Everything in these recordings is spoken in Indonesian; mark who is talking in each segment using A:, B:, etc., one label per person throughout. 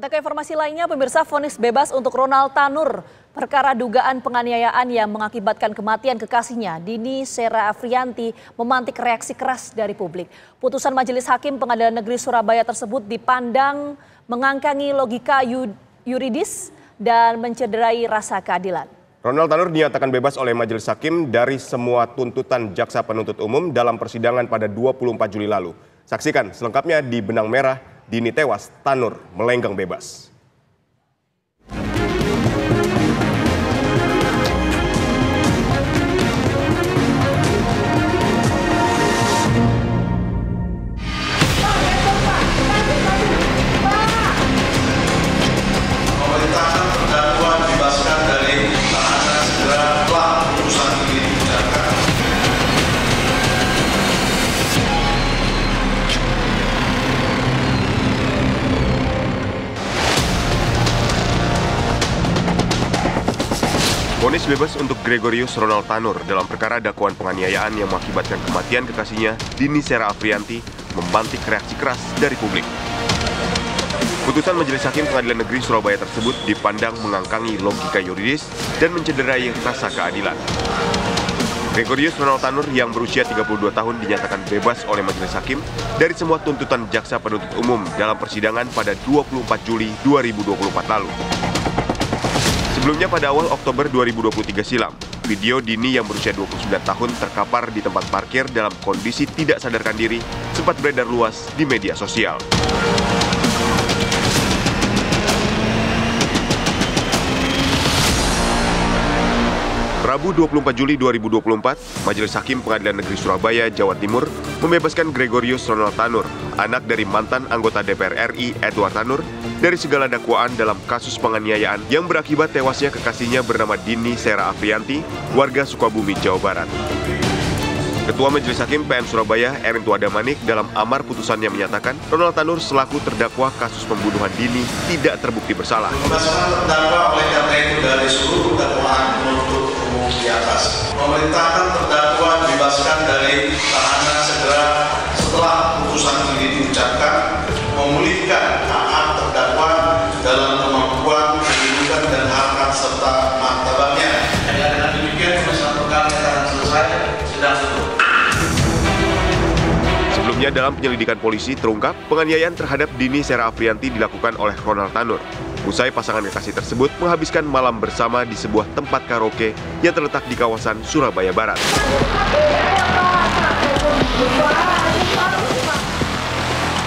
A: Kita ke informasi lainnya, pemirsa, vonis bebas untuk Ronald Tanur. Perkara dugaan penganiayaan yang mengakibatkan kematian kekasihnya, Dini Sera Afriyanti, memantik reaksi keras dari publik. Putusan Majelis Hakim Pengadilan Negeri Surabaya tersebut dipandang mengangkangi logika yuridis dan mencederai rasa keadilan.
B: Ronald Tanur dinyatakan bebas oleh Majelis Hakim dari semua tuntutan jaksa penuntut umum dalam persidangan pada 24 Juli lalu. Saksikan selengkapnya di Benang Merah. Dini tewas, Tanur melenggang bebas. Vonis bebas untuk Gregorius Ronald Tanur dalam perkara dakwaan penganiayaan yang mengakibatkan kematian kekasihnya, Dini Sera Afriyanti, membantik reaksi keras dari publik. Putusan Majelis Hakim Pengadilan Negeri Surabaya tersebut dipandang mengangkangi logika yuridis dan mencederai rasa keadilan. Gregorius Ronald Tanur yang berusia 32 tahun dinyatakan bebas oleh Majelis Hakim dari semua tuntutan jaksa penuntut umum dalam persidangan pada 24 Juli 2024 lalu. Sebelumnya pada awal Oktober 2023 silam, video Dini yang berusia 29 tahun terkapar di tempat parkir dalam kondisi tidak sadarkan diri sempat beredar luas di media sosial. Rabu 24 Juli 2024, Majelis Hakim Pengadilan Negeri Surabaya, Jawa Timur, membebaskan Gregorius Ronald Tanur, anak dari mantan anggota DPR RI Edward Tanur, dari segala dakwaan dalam kasus penganiayaan yang berakibat tewasnya kekasihnya bernama Dini Sera Afriyanti, warga Sukabumi, Jawa Barat. Ketua Majelis Hakim PN Surabaya, Erin Tuadamanik, dalam amar putusannya menyatakan Ronald Tanur selaku terdakwa kasus pembunuhan Dini tidak terbukti bersalah.
C: Pembebasan terdakwa oleh karena itu dari seluruh dakwaan penuntut umum di atas. Memerintahkan terdakwa dibebaskan dari tahanan segera setelah putusan ini diucapkan, memulihkan hak terdakwa dalam kemampuan, kedudukan dan hak serta martabatnya. Dengan demikian pemeriksaan perkara akan selesai, sidang tutup.
B: Sebelumnya dalam penyelidikan polisi terungkap penganiayaan terhadap Dini Sera Afriyanti dilakukan oleh Ronald Tanur. Usai pasangan kekasih tersebut menghabiskan malam bersama di sebuah tempat karaoke yang terletak di kawasan Surabaya Barat.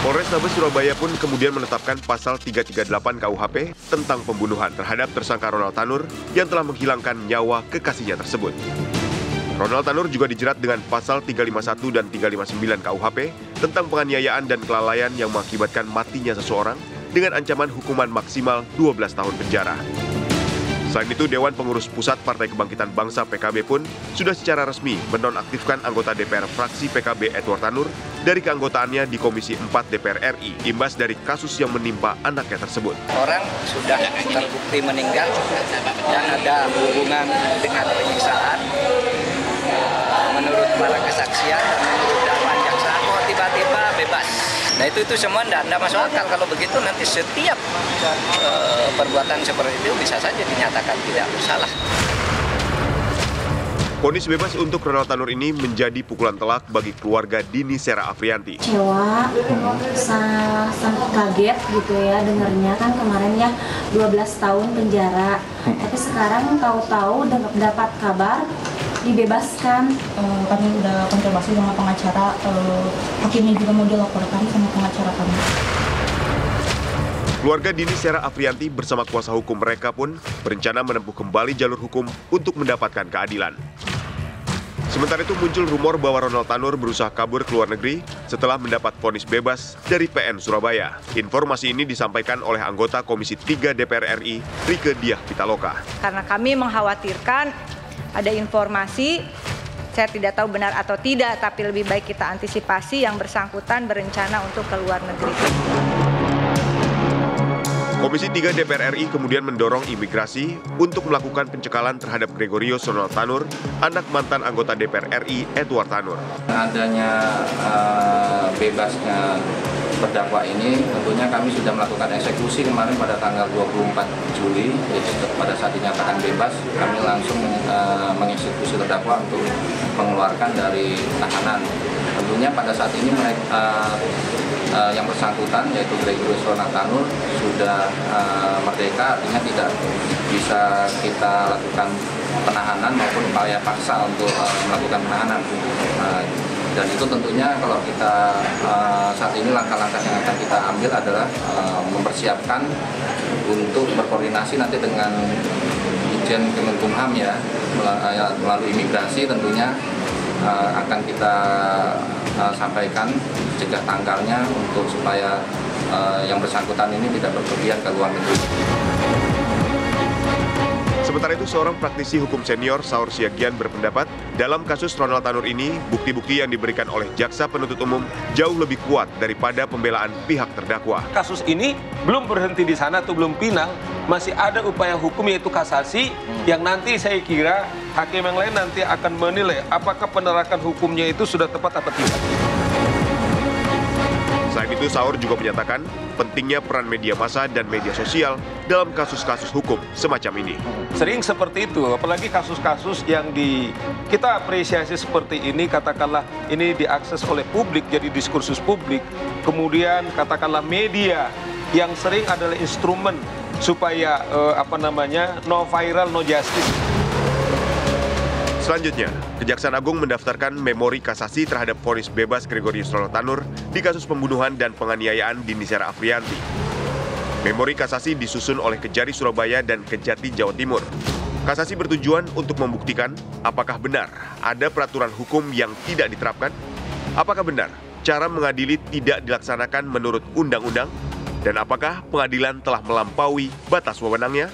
B: Polrestabes Surabaya pun kemudian menetapkan pasal 338 KUHP tentang pembunuhan terhadap tersangka Ronald Tanur yang telah menghilangkan nyawa kekasihnya tersebut. Ronald Tanur juga dijerat dengan pasal 351 dan 359 KUHP tentang penganiayaan dan kelalaian yang mengakibatkan matinya seseorang dengan ancaman hukuman maksimal 12 tahun penjara. Selain itu, Dewan Pengurus Pusat Partai Kebangkitan Bangsa PKB pun sudah secara resmi menonaktifkan anggota DPR fraksi PKB Edward Tanur dari keanggotaannya di Komisi 4 DPR RI, imbas dari kasus yang menimpa anaknya tersebut.
D: Orang sudah terbukti meninggal dan ada hubungan dengan penyiksaan. Menurut para kesaksian dan menurut dakwaan jaksa, kok tiba-tiba bebas. Nah itu semua tidak masuk akal. Kalau begitu nanti setiap perbuatan seperti itu bisa saja dinyatakan tidak bersalah.
B: Vonis bebas untuk Ronald Tanur ini menjadi pukulan telak bagi keluarga Dini Sera Afriyanti.
E: Kecewa, sangat kaget gitu ya dengarnya, kan kemarin ya 12 tahun penjara. Tapi sekarang tahu-tahu dapat kabar dibebaskan.
F: Kami udah konfirmasi sama pengacara, hakimnya juga mau dilaporkan sama pengacara kami.
B: Keluarga Dini Sera Afriyanti bersama kuasa hukum mereka pun berencana menempuh kembali jalur hukum untuk mendapatkan keadilan. Sementara itu muncul rumor bahwa Ronald Tanur berusaha kabur ke luar negeri setelah mendapat vonis bebas dari PN Surabaya. Informasi ini disampaikan oleh anggota Komisi 3 DPR RI, Rieke Diah Pitaloka.
G: Karena kami mengkhawatirkan ada informasi, saya tidak tahu benar atau tidak, tapi lebih baik kita antisipasi yang bersangkutan berencana untuk ke luar negeri.
B: Komisi 3 DPR RI kemudian mendorong imigrasi untuk melakukan pencekalan terhadap Gregorius Ronald Tanur, anak mantan anggota DPR RI Edward Tanur.
H: Adanya bebasnya terdakwa ini, tentunya kami sudah melakukan eksekusi kemarin pada tanggal 24 Juli, jadi pada saat dinyatakan bebas, kami langsung mengeksekusi terdakwa untuk mengeluarkan dari tahanan. Tentunya pada saat ini yang bersangkutan yaitu Gregorius Ronald Tanur sudah merdeka, artinya tidak bisa kita lakukan penahanan maupun upaya paksa untuk melakukan penahanan. Dan itu tentunya kalau kita saat ini langkah-langkah yang akan kita ambil adalah mempersiapkan untuk berkoordinasi nanti dengan Ditjen Kemenkumham ya, melalui imigrasi tentunya akan kita sampaikan cegah tanggalnya untuk supaya yang bersangkutan ini tidak berpergian ke luar negeri.
B: Sementara itu, seorang praktisi hukum senior Saur Siagian berpendapat dalam kasus Ronald Tanur ini, bukti-bukti yang diberikan oleh jaksa penuntut umum jauh lebih kuat daripada pembelaan pihak terdakwa.
I: Kasus ini belum berhenti di sana atau belum final, masih ada upaya hukum yaitu kasasi yang nanti saya kira hakim yang lain nanti akan menilai apakah penerapan hukumnya itu sudah tepat atau tidak.
B: Selain itu, Saur juga menyatakan pentingnya peran media massa dan media sosial dalam kasus-kasus hukum semacam ini.
I: Sering seperti itu, apalagi kasus-kasus yang kita apresiasi seperti ini, katakanlah ini diakses oleh publik, jadi diskursus publik. Kemudian katakanlah media yang sering adalah instrumen supaya no viral, no justice.
B: Selanjutnya, Kejaksaan Agung mendaftarkan memori kasasi terhadap vonis bebas Gregorius Ronald Tanur di kasus pembunuhan dan penganiayaan Dini Sera Afrianti. Memori kasasi disusun oleh Kejari Surabaya dan Kejati Jawa Timur. Kasasi bertujuan untuk membuktikan apakah benar ada peraturan hukum yang tidak diterapkan, apakah benar cara mengadili tidak dilaksanakan menurut undang-undang, dan apakah pengadilan telah melampaui batas wewenangnya.